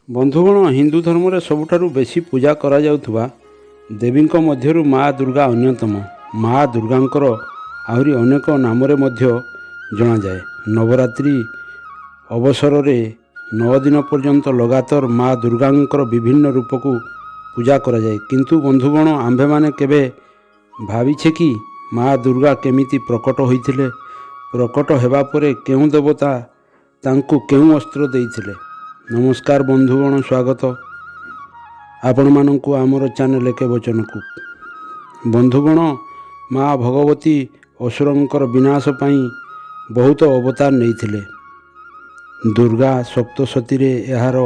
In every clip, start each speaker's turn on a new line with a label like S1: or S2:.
S1: ବନ୍ଧୁଗଣ, ହିନ୍ଦୁ ଧର୍ମରେ ସବୁଠାରୁ ବେଶୀ ପୂଜା କରାଯାଉଥିବା ଦେବୀଙ୍କ ମଧ୍ୟରୁ ମା ଦୁର୍ଗା ଅନ୍ୟତମ। ମା ଦୁର୍ଗାଙ୍କର ଆହୁରି ଅନେକ ନାମରେ ମଧ୍ୟ ଜଣାଯାଏ। ନବରାତ୍ରି ଅବସରରେ 9 ଦିନ ପର୍ଯ୍ୟନ୍ତ ଲଗାତାର ମା ଦୁର୍ଗାଙ୍କର ବିଭିନ୍ନ ରୂପକୁ ପୂଜା କରାଯାଏ। କିନ୍ତୁ ବନ୍ଧୁଗଣ, ଆମ୍ଭେମାନେ କେବେ ଭାବିଛେ କି ମା ଦୁର୍ଗା କେମିତି ପ୍ରକଟ ହୋଇଥିଲେ? ପ୍ରକଟ ହେବା ପରେ କେଉଁ ଦେବତା ତାଙ୍କୁ କେଉଁ ଅସ୍ତ୍ର ଦେଇଥିଲେ? ନମସ୍କାର ବନ୍ଧୁଗଣ, ସ୍ୱାଗତ ଆପଣମାନଙ୍କୁ ଆମର ଚ୍ୟାନେଲ ଏକେ ବଚନକୁ। ବନ୍ଧୁଗଣ, ମା ଭଗବତୀ ଅସୁରଙ୍କର ବିନାଶ ପାଇଁ ବହୁତ ଅବତାର ନେଇଥିଲେ। ଦୁର୍ଗା ସପ୍ତଶତୀରେ ଏହାର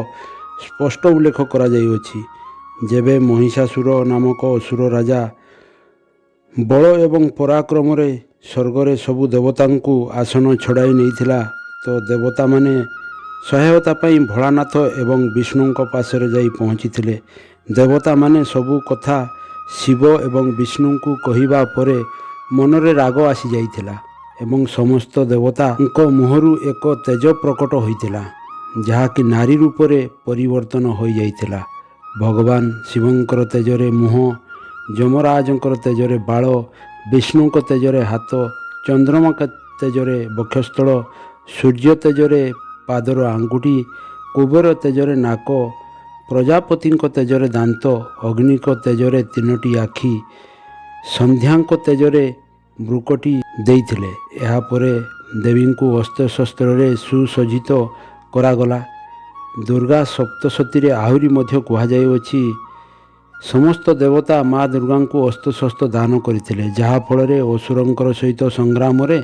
S1: ସ୍ପଷ୍ଟ ଉଲ୍ଲେଖ କରାଯାଇଅଛି। ଯେବେ ମହିଷାସୁର ନାମକ ଅସୁର ରାଜା ବଳ ଏବଂ ପରାକ୍ରମରେ ସ୍ୱର୍ଗରେ ସବୁ ଦେବତାଙ୍କୁ ଆସନ ଛଡ଼ାଇ ନେଇଥିଲା, ତ ଦେବତାମାନେ ସହାୟତା ପାଇଁ ଭୋଳାନାଥ ଏବଂ ବିଷ୍ଣୁଙ୍କ ପାଶରେ ଯାଇ ପହଞ୍ଚିଥିଲେ। ଦେବତାମାନେ ସବୁ କଥା ଶିବ ଏବଂ ବିଷ୍ଣୁଙ୍କୁ କହିବା ପରେ ମନରେ ରାଗ ଆସିଯାଇଥିଲା ଏବଂ ସମସ୍ତ ଦେବତାଙ୍କ ମୁହଁରୁ ଏକ ତେଜ ପ୍ରକଟ ହୋଇଥିଲା, ଯାହାକି ନାରୀ ରୂପରେ ପରିବର୍ତ୍ତନ ହୋଇଯାଇଥିଲା। ଭଗବାନ ଶିବଙ୍କର ତେଜରେ ମୁହଁ, ଯମରାଜଙ୍କର ତେଜରେ ବାଳ, ବିଷ୍ଣୁଙ୍କ ତେଜରେ ହାତ, ଚନ୍ଦ୍ରମାଙ୍କ ତେଜରେ ବକ୍ଷସ୍ଥଳ, ସୂର୍ଯ୍ୟ ତେଜରେ ପାଦର ଆଙ୍ଗୁଠି, କୁବେର ତେଜରେ ନାକ, ପ୍ରଜାପତିଙ୍କ ତେଜରେ ଦାନ୍ତ, ଅଗ୍ନିଙ୍କ ତେଜରେ 3ଟି ଆଖି, ସନ୍ଧ୍ୟାଙ୍କ ତେଜରେ ଭ୍ରୁକଟି ଦେଇଥିଲେ। ଏହାପରେ ଦେବୀଙ୍କୁ ଅସ୍ତ୍ରଶସ୍ତ୍ରରେ ସୁସଜ୍ଜିତ କରାଗଲା। ଦୁର୍ଗା ସପ୍ତଶତୀରେ ଆହୁରି ମଧ୍ୟ କୁହାଯାଇଅଛି, ସମସ୍ତ ଦେବତା ମା ଦୁର୍ଗାଙ୍କୁ ଅସ୍ତ୍ରଶସ୍ତ୍ର ଦାନ କରିଥିଲେ, ଯାହାଫଳରେ ଅସୁରଙ୍କର ସହିତ ସଂଗ୍ରାମରେ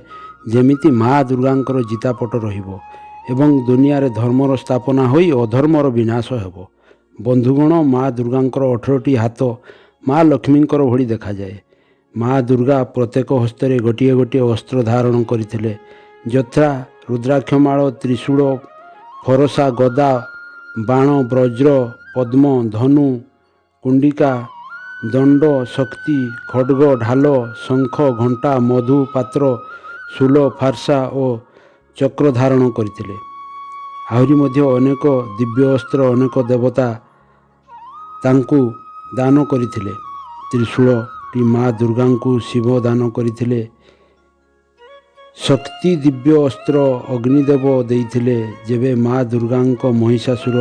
S1: ଯେମିତି ମା ଦୁର୍ଗାଙ୍କର ଜିତାପଟ ରହିବ ଏବଂ ଦୁନିଆରେ ଧର୍ମର ସ୍ଥାପନା ହୋଇ ଅଧର୍ମର ବିନାଶ ହେବ। ବନ୍ଧୁଗଣ, ମା ଦୁର୍ଗାଙ୍କର 18ଟି ହାତ ମା ଲକ୍ଷ୍ମୀଙ୍କର ଭଳି ଦେଖାଯାଏ। ମା ଦୁର୍ଗା ପ୍ରତ୍ୟେକ ହସ୍ତରେ ଗୋଟିଏ ଗୋଟିଏ ଅସ୍ତ୍ର ଧାରଣ କରିଥିଲେ, ଯଥା ରୁଦ୍ରାକ୍ଷମାଳ, ତ୍ରିଶୂଳ, ଫରସା, ଗଦା, ବାଣ, ବଜ୍ର, ପଦ୍ମ, ଧନୁ, କୁଣ୍ଡିକା, ଦଣ୍ଡ, ଶକ୍ତି, ଖଡ୍ଗ, ଢାଲ, ଶଙ୍ଖ, ଘଣ୍ଟା, ମଧୁ ପାତ୍ର, ଶୂଳ, ଫାର୍ସା ଓ ଚକ୍ର ଧାରଣ କରିଥିଲେ। ଆହୁରି ମଧ୍ୟ ଅନେକ ଦିବ୍ୟ ଅସ୍ତ୍ର ଅନେକ ଦେବତା ତାଙ୍କୁ ଦାନ କରିଥିଲେ। ତ୍ରିଶୂଳଟି ମା ଦୁର୍ଗାଙ୍କୁ ଶିବ ଦାନ କରିଥିଲେ। ଶକ୍ତି ଦିବ୍ୟ ଅସ୍ତ୍ର ଅଗ୍ନିଦେବ ଦେଇଥିଲେ। ଯେବେ ମା ଦୁର୍ଗାଙ୍କ ମହିଷାସୁର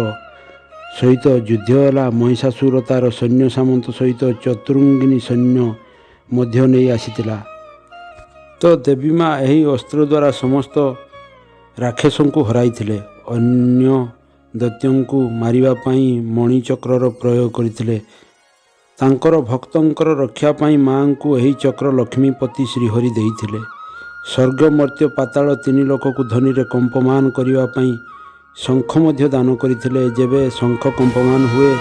S1: ସହିତ ଯୁଦ୍ଧ ହେଲା, ମହିଷାସୁର ତାର ସୈନ୍ୟ ସାମନ୍ତ ସହିତ ଚତୁରଙ୍ଗିନୀ ସୈନ୍ୟ ମଧ୍ୟ ନେଇ ଆସିଥିଲା। ତ ଦେବୀ ମା ଏହି ଅସ୍ତ୍ର ଦ୍ୱାରା ସମସ୍ତ ରାକ୍ଷସଙ୍କୁ ହରାଇଥିଲେ। ଅନ୍ୟ ଦୈତ୍ୟଙ୍କୁ ମାରିବା ପାଇଁ ମଣିଚକ୍ରର ପ୍ରୟୋଗ କରିଥିଲେ। ତାଙ୍କର ଭକ୍ତଙ୍କର ରକ୍ଷା ପାଇଁ ମାଙ୍କୁ ଏହି ଚକ୍ର ଲକ୍ଷ୍ମୀପତି ଶ୍ରୀହରି ଦେଇଥିଲେ। ସ୍ୱର୍ଗ, ମର୍ତ୍ତ୍ୟ, ପାତାଳ 3 ଲୋକକୁ ଧ୍ୱନିରେ କମ୍ପମାନ କରିବା ପାଇଁ ଶଙ୍ଖ ମଧ୍ୟ ଦାନ କରିଥିଲେ। ଯେବେ ଶଙ୍ଖ କମ୍ପମାନ ହୁଏ,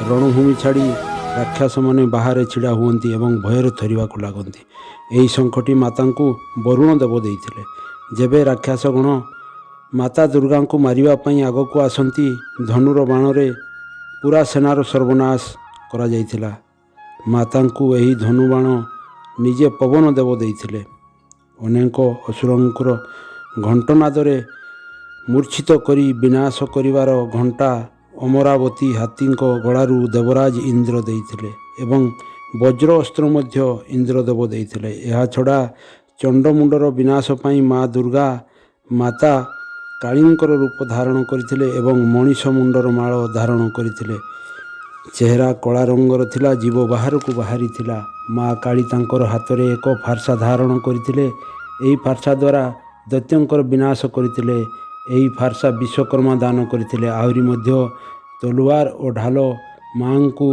S1: ରଣଭୂମି ଛାଡ଼ି ରାକ୍ଷସମାନେ ବାହାରେ ଛିଡ଼ା ହୁଅନ୍ତି ଏବଂ ଭୟରେ ଥରିବାକୁ ଲାଗନ୍ତି। ଏହି ଶଙ୍ଖଟି ମାତାଙ୍କୁ ବରୁଣ ଦେବ ଦେଇଥିଲେ। ଯେବେ ରାକ୍ଷସଗଣ ମାତା ଦୁର୍ଗାଙ୍କୁ ମାରିବା ପାଇଁ ଆଗକୁ ଆସନ୍ତି, ଧନୁର ବାଣରେ ପୁରା ସେନାର ସର୍ବନାଶ କରାଯାଇଥିଲା। ମାତାଙ୍କୁ ଏହି ଧନୁବାଣ ନିଜେ ପବନ ଦେବ ଦେଇଥିଲେ। ଅନେକ ଅସୁରଙ୍କର ଘଣ୍ଟନାଦରେ ମୂର୍ଚ୍ଛିତ କରି ବିନାଶ କରିବାର ଘଣ୍ଟା ଅମରାବତୀ ହାତୀଙ୍କ ଗଳାରୁ ଦେବରାଜ ଇନ୍ଦ୍ର ଦେଇଥିଲେ ଏବଂ ବଜ୍ର ଅସ୍ତ୍ର ମଧ୍ୟ ଇନ୍ଦ୍ରଦେବ ଦେଇଥିଲେ। ଏହାଛଡ଼ା ଚଣ୍ଡମୁଣ୍ଡର ବିନାଶ ପାଇଁ ମା ଦୁର୍ଗା ମାତା କାଳୀଙ୍କର ରୂପ ଧାରଣ କରିଥିଲେ ଏବଂ ମଣିଷ ମୁଣ୍ଡର ମାଳ ଧାରଣ କରିଥିଲେ। ଚେହେରା କଳା ରଙ୍ଗର ଥିଲା, ଜୀବ ବାହାରକୁ ବାହାରିଥିଲା। ମା କାଳୀ ତାଙ୍କର ହାତରେ ଏକ ଫାର୍ସା ଧାରଣ କରିଥିଲେ। ଏହି ଫାର୍ସା ଦ୍ୱାରା ଦୈତ୍ୟଙ୍କର ବିନାଶ କରିଥିଲେ। ଏହି ଫାର୍ସା ବିଶ୍ୱକର୍ମା ଦାନ କରିଥିଲେ। ଆହୁରି ମଧ୍ୟ ତଲୁଆର ଓ ଢାଲ ମାଙ୍କୁ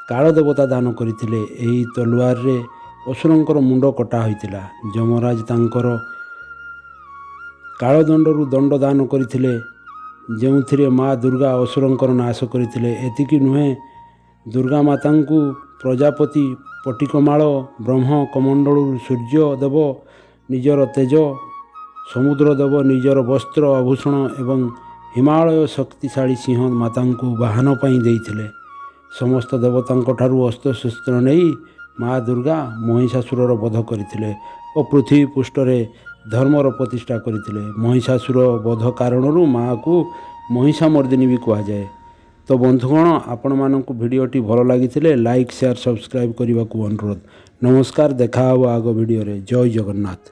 S1: କାଳ ଦେବତା ଦାନ କରିଥିଲେ। ଏହି ତଲୁଆରରେ ଅସୁରଙ୍କର ମୁଣ୍ଡ କଟା ହୋଇଥିଲା। ଯମରାଜ ତାଙ୍କର କାଳଦଣ୍ଡରୁ ଦଣ୍ଡ ଦାନ କରିଥିଲେ, ଯେଉଁଥିରେ ମା ଦୁର୍ଗା ଅସୁରଙ୍କର ନାଶ କରିଥିଲେ। ଏତିକି ନୁହେଁ, ଦୁର୍ଗା ମାତାଙ୍କୁ ପ୍ରଜାପତି ପଟିକମାଳ, ବ୍ରହ୍ମ କମଣ୍ଡଳରୁ ସୂର୍ଯ୍ୟ ଦେବ ନିଜର ତେଜ, ସମୁଦ୍ର ଦେବ ନିଜର ବସ୍ତ୍ର ଆଭୂଷଣ ଏବଂ ହିମାଳୟ ଶକ୍ତିଶାଳୀ ସିଂହ ମାତାଙ୍କୁ ବାହନ ପାଇଁ ଦେଇଥିଲେ। ସମସ୍ତ ଦେବତାଙ୍କ ଠାରୁ ଅସ୍ତ୍ରଶସ୍ତ୍ର ନେଇ ମା ଦୁର୍ଗା ମହିଷାସୁରର ବଧ କରିଥିଲେ ଓ ପୃଥିବୀ ପୃଷ୍ଠରେ ଧର୍ମର ପ୍ରତିଷ୍ଠା କରିଥିଲେ। ମହିଷାସୁର ବଧ କାରଣରୁ ମାଆକୁ ମହିଷାମର୍ଦିନୀ ବି କୁହାଯାଏ। तो बंधुगण आपण मानक भिडटी भल लगी लाइक शेयर सब्सक्राइब करने को अनुरोध। नमस्कार, देखा आग भिडियो। जय जगन्नाथ।